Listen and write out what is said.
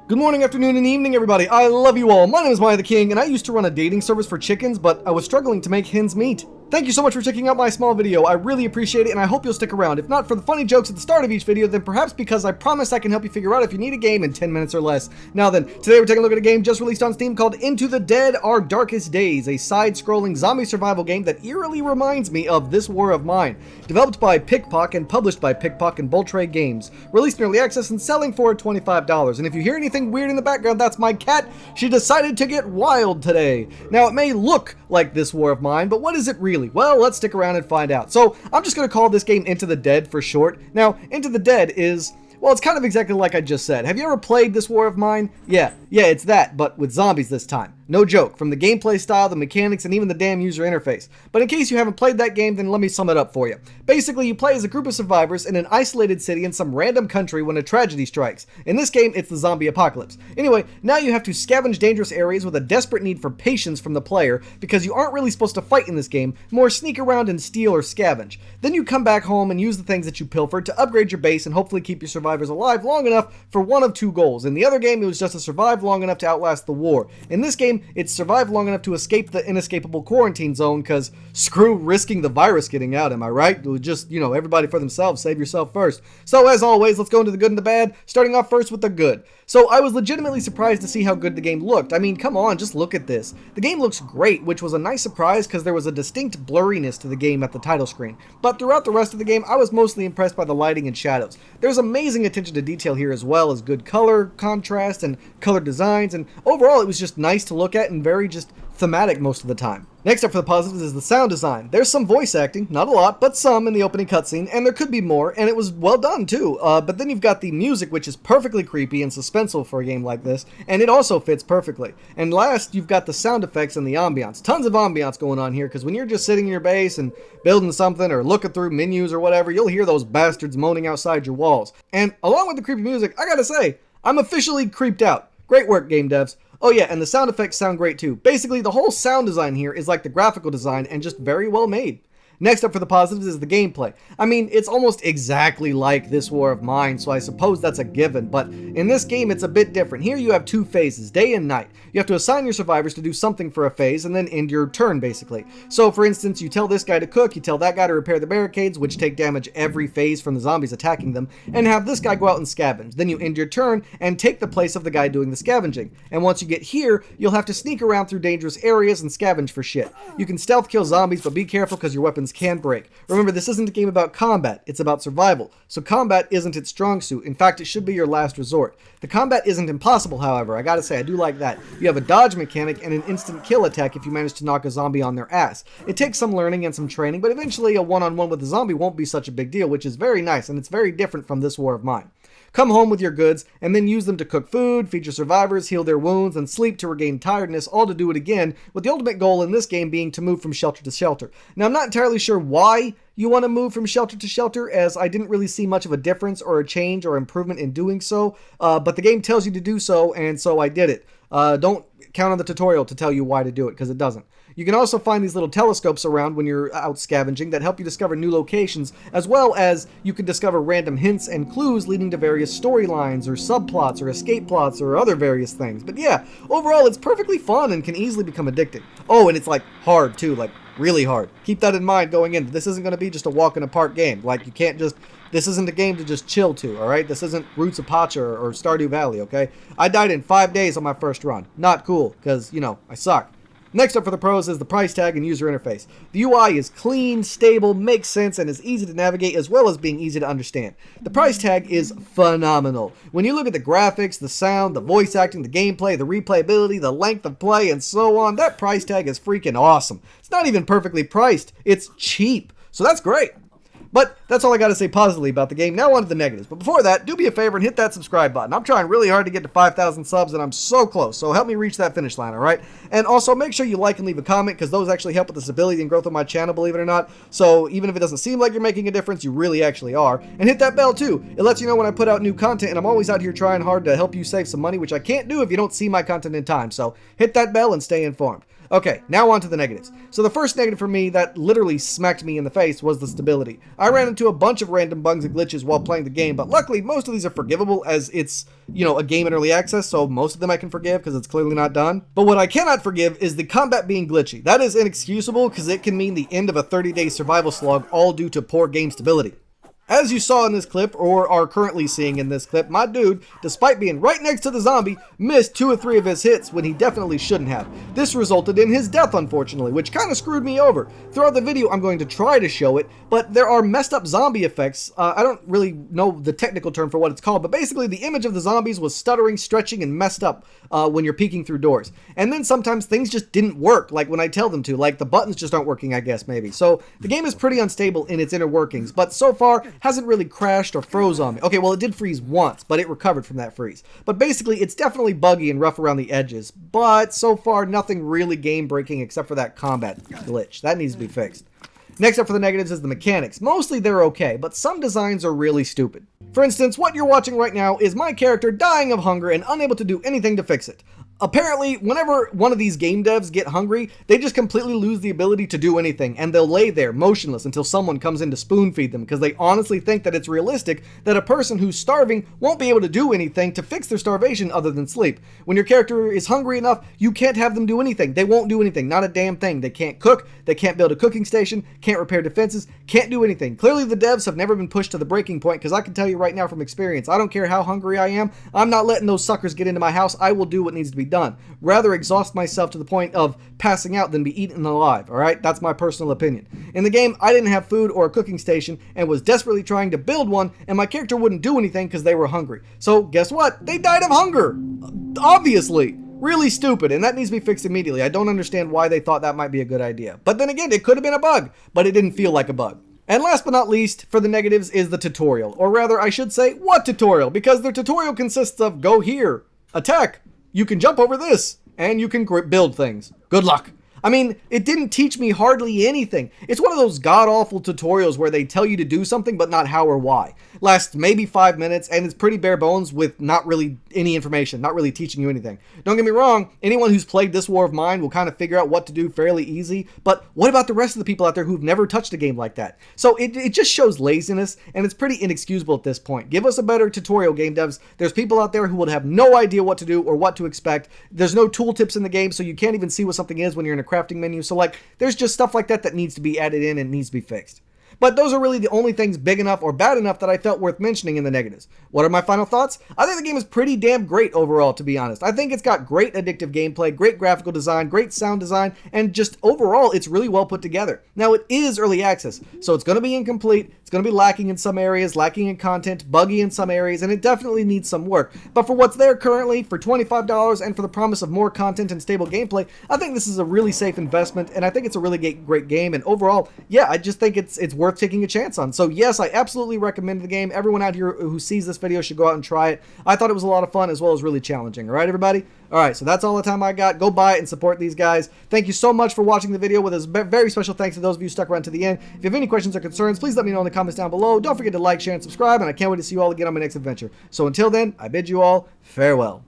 Good morning, afternoon, and evening, everybody. I love you all. My name is miahtheking, and I used to run a dating service for chickens, but I was struggling to make hens meet. Thank you so much for checking out my small video. I really appreciate it, and I hope you'll stick around. If not for the funny jokes at the start of each video, then perhaps because I promise I can help you figure out if you need a game in 10 minutes or less. Now then, today we're taking a look at a game just released on Steam called Into the Dead: Our Darkest Days, a side-scrolling zombie survival game that eerily reminds me of This War of Mine. Developed by Pickpock and published by Pickpock and Boltray Games. Released in Early Access and selling for $25. And if you hear anything weird in the background, that's my cat. She decided to get wild today. Now, it may look like This War of Mine, but what is it really? Well, let's stick around and find out. So, I'm just going to call this game Into the Dead for short. Now, Into the Dead is... well, it's kind of exactly like I just said. Have you ever played This War of Mine? Yeah, it's that, but with zombies this time. No joke, from the gameplay style, the mechanics, and even the damn user interface. But in case you haven't played that game, then let me sum it up for you. Basically, you play as a group of survivors in an isolated city in some random country when a tragedy strikes. In this game, it's the zombie apocalypse. Anyway, now you have to scavenge dangerous areas with a desperate need for patience from the player, because you aren't really supposed to fight in this game, more sneak around and steal or scavenge. Then you come back home and use the things that you pilfered to upgrade your base and hopefully keep your survivors alive long enough for one of two goals. In the other game, it was just to survive long enough to outlast the war. In this game, it's survive long enough to escape the inescapable quarantine zone, because screw risking the virus getting out, am I right? It was just, everybody for themselves, save yourself first. So as always, let's go into the good and the bad, starting off first with the good. So I was legitimately surprised to see how good the game looked. I mean, come on, just look at this. The game looks great, which was a nice surprise because there was a distinct blurriness to the game at the title screen. But throughout the rest of the game, I was mostly impressed by the lighting and shadows. There's amazing attention to detail here, as well as good color contrast and color designs, and overall it was just nice to look at and very just thematic most of the time. Next up for the positives is the sound design. There's some voice acting, not a lot, but some in the opening cutscene, and there could be more, and it was well done too. But then you've got the music, which is perfectly creepy and suspenseful for a game like this, and it also fits perfectly. And last, you've got the sound effects and the ambiance. Tons of ambiance going on here, because when you're just sitting in your base and building something or looking through menus or whatever, you'll hear those bastards moaning outside your walls. And along with the creepy music, I gotta say, I'm officially creeped out. Great work, game devs. Oh yeah, and the sound effects sound great too. Basically, the whole sound design here is like the graphical design and just very well made. Next up for the positives is the gameplay. I mean, it's almost exactly like This War of Mine, so I suppose that's a given, but in this game it's a bit different. Here you have two phases, day and night. You have to assign your survivors to do something for a phase and then end your turn, basically. So for instance, you tell this guy to cook, you tell that guy to repair the barricades, which take damage every phase from the zombies attacking them, and have this guy go out and scavenge. Then you end your turn and take the place of the guy doing the scavenging. And once you get here, you'll have to sneak around through dangerous areas and scavenge for shit. You can stealth kill zombies, but be careful because your weapons can break. Remember, this isn't a game about combat, it's about survival. So combat isn't its strong suit. In fact, it should be your last resort. The combat isn't impossible, however. I gotta say, I do like that. You have a dodge mechanic and an instant kill attack if you manage to knock a zombie on their ass. It takes some learning and some training, but eventually a one-on-one with a zombie won't be such a big deal, which is very nice, and it's very different from This War of Mine. Come home with your goods, and then use them to cook food, feed your survivors, heal their wounds, and sleep to regain tiredness, all to do it again, with the ultimate goal in this game being to move from shelter to shelter. Now, I'm not entirely sure why you want to move from shelter to shelter, as I didn't really see much of a difference or a change or improvement in doing so, but the game tells you to do so, and so I did it. Don't count on the tutorial to tell you why to do it, because it doesn't. You can also find these little telescopes around when you're out scavenging that help you discover new locations, as well as you can discover random hints and clues leading to various storylines or subplots or escape plots or other various things. But yeah, overall it's perfectly fun and can easily become addicting. Oh, and it's like hard too, like really hard. Keep that in mind going in. This isn't going to be just a walk in the park game. Like, you can't just... this isn't a game to just chill to, alright? This isn't Roots of Pacha or Stardew Valley, okay? I died in 5 days on my first run. Not cool, because, I suck. Next up for the pros is the price tag and user interface. The UI is clean, stable, makes sense, and is easy to navigate, as well as being easy to understand. The price tag is phenomenal. When you look at the graphics, the sound, the voice acting, the gameplay, the replayability, the length of play, and so on, that price tag is freaking awesome. It's not even perfectly priced, it's cheap. So that's great. But that's all I got to say positively about the game. Now on to the negatives. But before that, do me a favor and hit that subscribe button. I'm trying really hard to get to 5,000 subs, and I'm so close. So help me reach that finish line, all right? And also, make sure you like and leave a comment, because those actually help with the stability and growth of my channel, believe it or not. So even if it doesn't seem like you're making a difference, you really actually are. And hit that bell, too. It lets you know when I put out new content, and I'm always out here trying hard to help you save some money, which I can't do if you don't see my content in time. So hit that bell and stay informed. Okay, now on to the negatives. So the first negative for me that literally smacked me in the face was the stability. I ran into a bunch of random bugs and glitches while playing the game, but luckily most of these are forgivable as it's, a game in early access, so most of them I can forgive because it's clearly not done. But what I cannot forgive is the combat being glitchy. That is inexcusable because it can mean the end of a 30-day survival slog, all due to poor game stability. As you saw in this clip, or are currently seeing in this clip, my dude, despite being right next to the zombie, missed 2 or 3 of his hits when he definitely shouldn't have. This resulted in his death, unfortunately, which kind of screwed me over. Throughout the video, I'm going to try to show it, but there are messed up zombie effects. I don't really know the technical term for what it's called, but basically the image of the zombies was stuttering, stretching, and messed up when you're peeking through doors. And then sometimes things just didn't work, like when I tell them to, like the buttons just aren't working, I guess, maybe. So the game is pretty unstable in its inner workings, but so far, hasn't really crashed or froze on me. Okay, well, it did freeze once, but it recovered from that freeze. But basically, it's definitely buggy and rough around the edges, but so far, nothing really game-breaking except for that combat glitch. That needs to be fixed. Next up for the negatives is the mechanics. Mostly they're okay, but some designs are really stupid. For instance, what you're watching right now is my character dying of hunger and unable to do anything to fix it. Apparently, whenever one of these game devs get hungry, they just completely lose the ability to do anything, and they'll lay there motionless until someone comes in to spoon feed them, because they honestly think that it's realistic that a person who's starving won't be able to do anything to fix their starvation other than sleep. When your character is hungry enough, you can't have them do anything. They won't do anything, not a damn thing. They can't cook, they can't build a cooking station, can't repair defenses, can't do anything. Clearly the devs have never been pushed to the breaking point, because I can tell you right now from experience, I don't care how hungry I am, I'm not letting those suckers get into my house. I will do what needs to be done. Rather exhaust myself to the point of passing out than be eaten alive, alright? That's my personal opinion. In the game, I didn't have food or a cooking station and was desperately trying to build one, and my character wouldn't do anything because they were hungry. So guess what? They died of hunger! Obviously! Really stupid, and that needs to be fixed immediately. I don't understand why they thought that might be a good idea. But then again, it could have been a bug, but it didn't feel like a bug. And last but not least, for the negatives is the tutorial. Or rather, I should say, what tutorial? Because their tutorial consists of go here, attack, you can jump over this, and you can build things. Good luck. I mean, it didn't teach me hardly anything. It's one of those god-awful tutorials where they tell you to do something but not how or why. Lasts maybe 5 minutes and it's pretty bare bones with not really any information, not really teaching you anything. Don't get me wrong, anyone who's played this War of Mine will kind of figure out what to do fairly easy, but what about the rest of the people out there who've never touched a game like that? So it just shows laziness, and it's pretty inexcusable at this point. Give us a better tutorial, game devs. There's people out there who would have no idea what to do or what to expect. There's no tooltips in the game, so you can't even see what something is when you're in a crafting menu. So there's just stuff like that that needs to be added in and needs to be fixed. But those are really the only things big enough or bad enough that I felt worth mentioning in the negatives. What are my final thoughts? I think the game is pretty damn great overall, to be honest. I think it's got great addictive gameplay, great graphical design, great sound design, and just overall, it's really well put together. Now, it is early access, so it's going to be incomplete, it's going to be lacking in some areas, lacking in content, buggy in some areas, and it definitely needs some work. But for what's there currently, for $25, and for the promise of more content and stable gameplay, I think this is a really safe investment, and I think it's a really great game, and overall, yeah, I just think it's worth taking a chance on. So yes, I absolutely recommend the game. Everyone out here who sees this video should go out and try it. I thought it was a lot of fun as well as really challenging. All right, everybody? All right, so that's all the time I got. Go buy it and support these guys. Thank you so much for watching the video, with a very special thanks to those of you who stuck around to the end. If you have any questions or concerns, please let me know in the comments down below. Don't forget to like, share, and subscribe, and I can't wait to see you all again on my next adventure. So until then, I bid you all farewell.